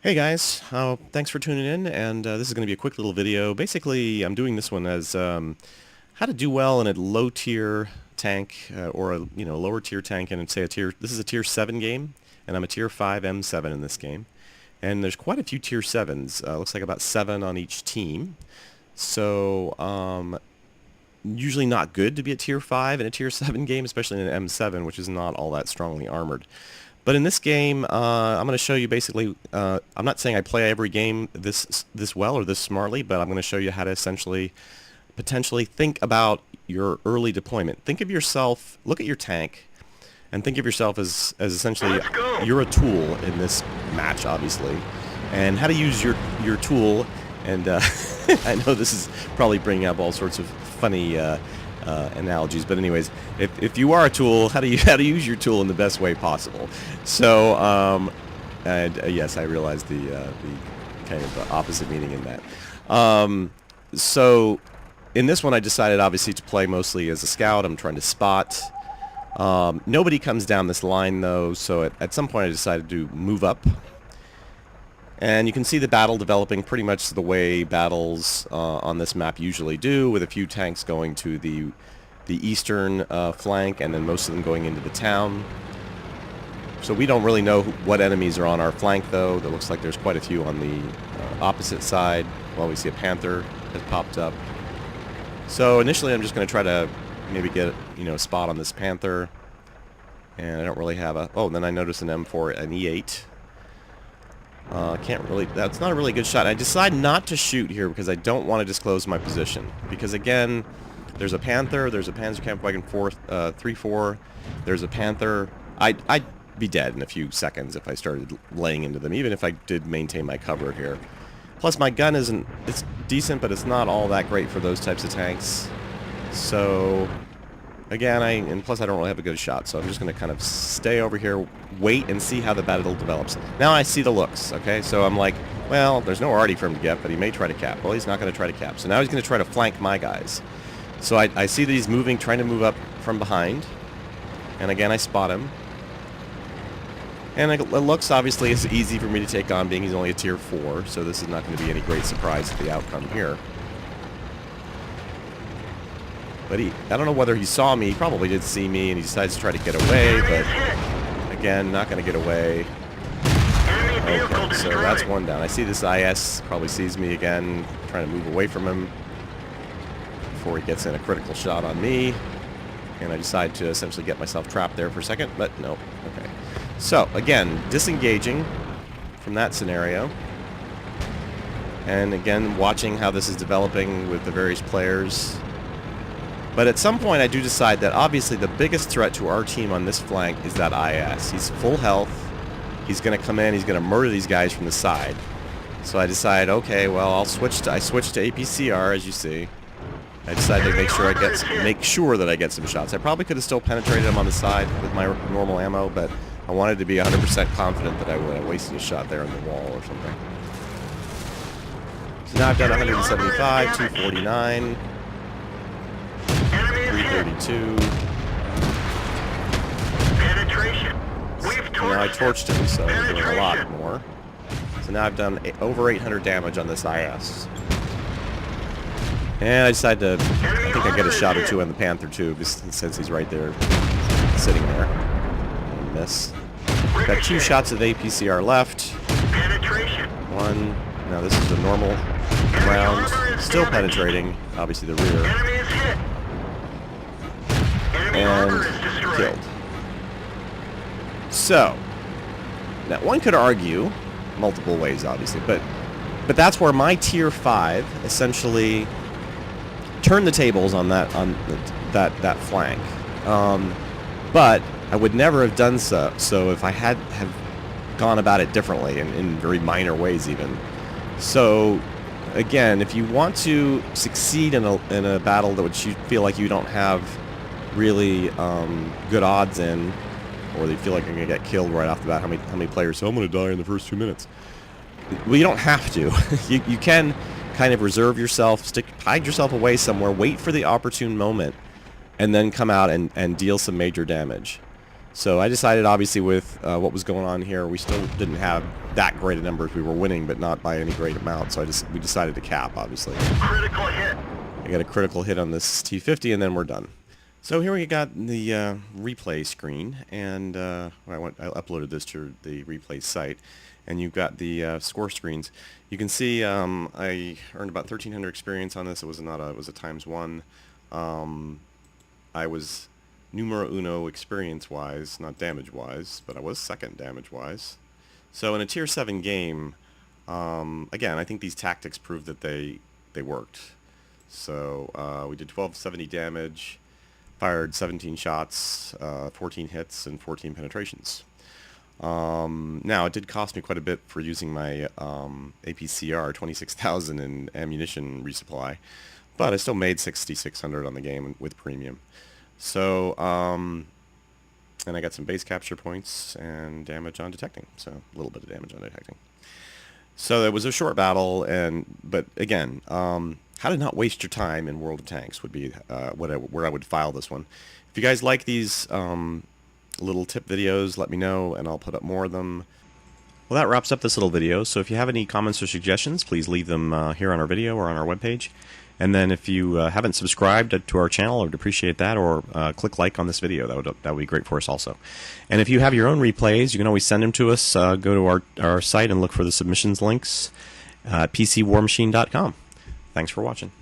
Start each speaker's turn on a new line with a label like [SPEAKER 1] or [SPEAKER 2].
[SPEAKER 1] Hey guys, thanks for tuning in, and this is going to be a quick little video. Basically, I'm doing this one as how to do well in a low-tier tank or a lower-tier tank, and say this is a tier 7 game, and I'm a tier 5 M7 in this game. And there's quite a few tier 7s. Looks like about 7 on each team. So usually not good to be a tier 5 in a tier 7 game, especially in an M7, which is not all that strongly armored. But in this game, I'm going to show you basically, I'm not saying I play every game this well or this smartly, but I'm going to show you how to essentially, potentially think about your early deployment. Think of yourself, look at your tank, and think of yourself as essentially, you're a tool in this match, obviously, and how to use your tool. And I know this is probably bringing up all sorts of funny analogies, but anyways, if you are a tool, how to use your tool in the best way possible. So yes, I realize the kind of opposite meaning in that. So in this one, I decided obviously to play mostly as a scout. I'm trying to spot. Nobody comes down this line though, so at some point I decided to move up. And you can see the battle developing pretty much the way battles on this map usually do, with a few tanks going to the eastern flank, and then most of them going into the town. So we don't really know what enemies are on our flank, though. It looks like there's quite a few on the opposite side. Well, we see a Panther has popped up. So initially I'm just going to try to maybe get a spot on this Panther. And I don't really have a... Oh, then I notice an M4, an E8. Can't really, that's not a really good shot. I decide not to shoot here because I don't want to disclose my position. Because again, there's a Panther, there's a Panzerkampfwagen 3-4, there's a Panther. I'd be dead in a few seconds if I started laying into them, even if I did maintain my cover here. Plus my gun it's decent, but it's not all that great for those types of tanks. So again, and plus I don't really have a good shot, so I'm just going to kind of stay over here, wait, and see how the battle develops. Now I see the looks, okay? So I'm like, well, there's no arty for him to get, but he may try to cap. Well, he's not going to try to cap. So now he's going to try to flank my guys. So I see that he's moving, trying to move up from behind. And again, I spot him. And it looks, obviously, it's easy for me to take on, being he's only a tier 4, so this is not going to be any great surprise to the outcome here. But I don't know whether he saw me. He probably did see me, and he decides to try to get away, but again, not going to get away. Okay, so that's one down. I see this IS probably sees me again, trying to move away from him before he gets in a critical shot on me. And I decide to essentially get myself trapped there for a second, but no. Okay. So, again, disengaging from that scenario. And again, watching how this is developing with the various players. But at some point I do decide that obviously the biggest threat to our team on this flank is that IS. He's full health. He's going to come in. He's going to murder these guys from the side. So I decide, okay, well, I switch to APCR, as you see. I decided to make sure that I get some shots. I probably could have still penetrated him on the side with my normal ammo, but I wanted to be 100% confident that I would have wasted a shot there on the wall or something. So now I've done 175, 249. 332.
[SPEAKER 2] Penetration.
[SPEAKER 1] Now I torched him, so I'm doing a lot more. So now I've done over 800 damage on this IS. And I decide to, I think I get a shot or two on the Panther too, since he's right there, sitting there. And miss. Got 2 shots of APCR left.
[SPEAKER 2] Penetration.
[SPEAKER 1] One. Now this is a normal round. Still penetrating, obviously the rear.
[SPEAKER 2] Enemy is hit.
[SPEAKER 1] And killed. So, now one could argue multiple ways, obviously, but that's where my tier 5 essentially turned the tables on that flank. But I would never have done so. So if I have gone about it differently in very minor ways, even. So again, if you want to succeed in a battle that which you feel like you don't have really good odds in, or they feel like you're going to get killed right off the bat, how many players say, I'm going to die in the first 2 minutes. Well, you don't have to. you can kind of reserve yourself, hide yourself away somewhere, wait for the opportune moment, and then come out and deal some major damage. So I decided, obviously, with what was going on here, we still didn't have that great of numbers. We were winning, but not by any great amount. So we decided to cap, obviously.
[SPEAKER 2] Critical hit.
[SPEAKER 1] I got a critical hit on this T50, and then we're done. So here we got the replay screen, and I uploaded this to the replay site, and you've got the score screens. You can see I earned about 1,300 experience on this. It was a ×1. I was numero uno experience-wise, not damage-wise, but I was second damage-wise. So in a Tier 7 game, again, I think these tactics proved that they worked. So we did 1270 damage, fired 17 shots, 14 hits, and 14 penetrations. Now, it did cost me quite a bit for using my APCR 26,000 in ammunition resupply, but I still made 6,600 on the game with premium. So, and I got some base capture points and damage on detecting, so a little bit of damage on detecting. So it was a short battle, but again, how to not waste your time in World of Tanks would be where I would file this one. If you guys like these little tip videos, let me know, and I'll put up more of them. Well, that wraps up this little video, so if you have any comments or suggestions, please leave them here on our video or on our webpage. And then if you haven't subscribed to our channel, I'd appreciate that, or click like on this video. That would be great for us also. And if you have your own replays, you can always send them to us. Go to our site and look for the submissions links at PCWarMachine.com. Thanks for watching.